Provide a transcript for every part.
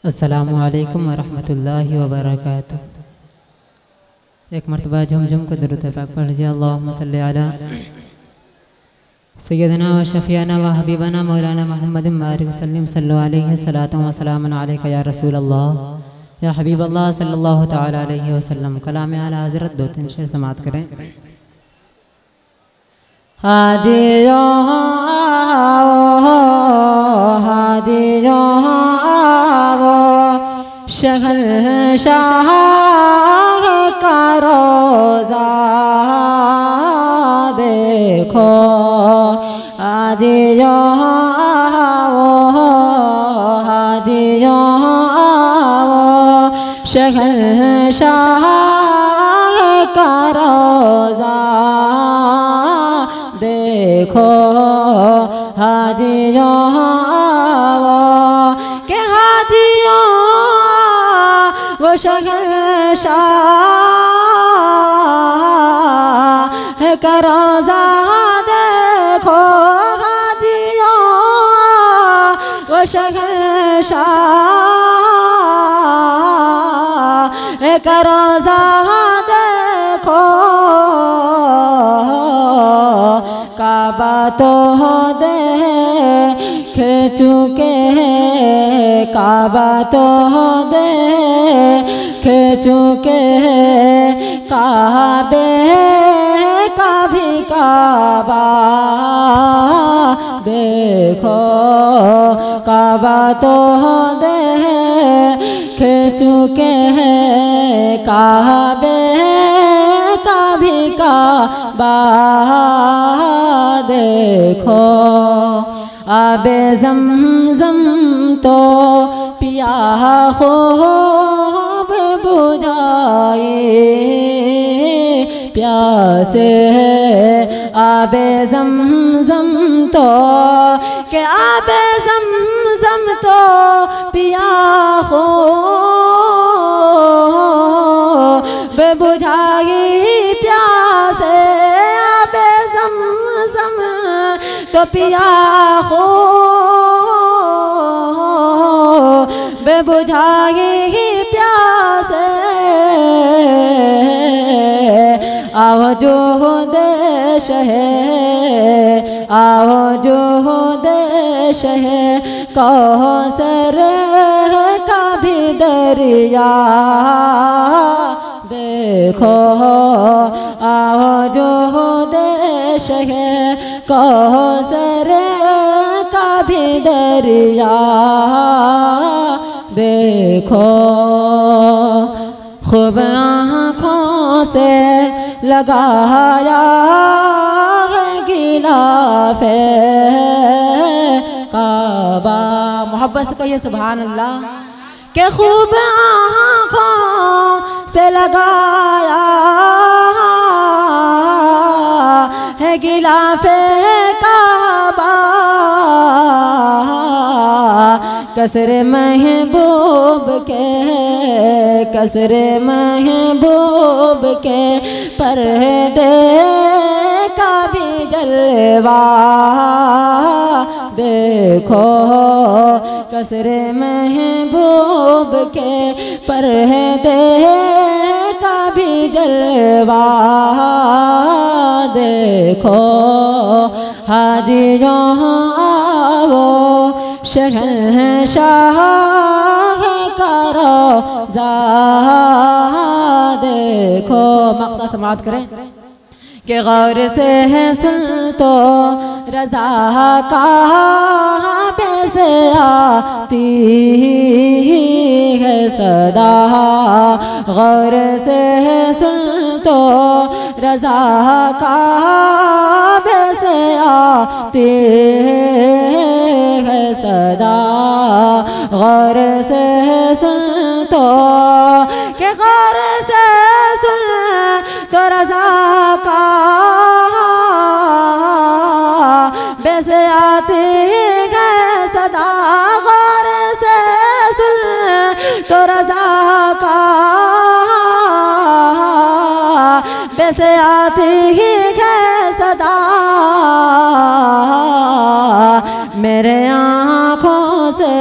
अस्सलामु अलैकुम वरहमतुल्लाहि वबरकातुह। एक मरतबा झुमझुम को दरूद पाक पढ़ लीजिए। अल्लाहुम्मा सल्ली अला सय्यदना व शफीअना व हबीबना मौलाना मुहम्मदिन बारिक वसल्लम सल्लल्लाहु अलैहि सलातु व सलामुन अलैका या रसूल अल्लाह या हबीब अल्लाह सल्लल्लाहु तआला अलैहि वसल्लम। कलाम आला हज़रत दो तीन शेर समाअत करें। हादियो हादियो शहंशाह का रोज़ा देखो। हादियो हादियो शहंशाह का रोज़ा देखो। हादियो के हादियो वो शहंशाह का रोज़ा देखो। हादियो वो शहंशाह का रोज़ा देखो। काबा तो देख चुके हैं, काबा तो देख चुके हैं, काबे का भी काबा देखो। काबा तो देख चुके हैं, काबे का भी काबा देखो। आबे ज़मज़म तो पिया खूब बुझाए प्यासे है। आबे ज़मज़म तो के आबे ज़मज़म तो पिया खूब बुझाए प्यासे। आबे ज़मज़म तो पिया खूब बुझाए प्यासे। आओ जो देश है, आओ जो देश है, कौसर का भी दरिया देखो। आओ जो देश है, कौसर का भी दरिया देखो। खूब आँखों से लगाया है गिलाफे काबा। मोहब्बत से कहिए सुभान अल्लाह। के खूब आँखों से लगाया है गिलाफे काबा। कसरे महबूब के, कसरे महबूब के पर्दे का भी जलवा देखो। कसरे महबूब के पर्दे का भी जलवा देखो। हादियो आओ शहंशाह का रोज़ा देखो। मक़ता समाअत करें कि गौर से है सुन तो रज़ा काबे से आती है सदा। गौर से है सुन तो रज़ा काबे से आती है सदा। गौर से सुन तो के गौर से सुन तो रज़ा काबे से आती है सदा। गौर से सुन तो रज़ा काबे से आती है सदा। मेरे आँखों से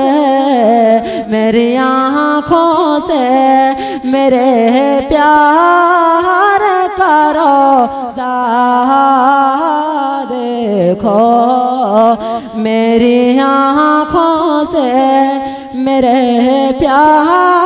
मेरी आँखों से मेरे प्यार करो देखो, मेरी आँखों से मेरे प्यार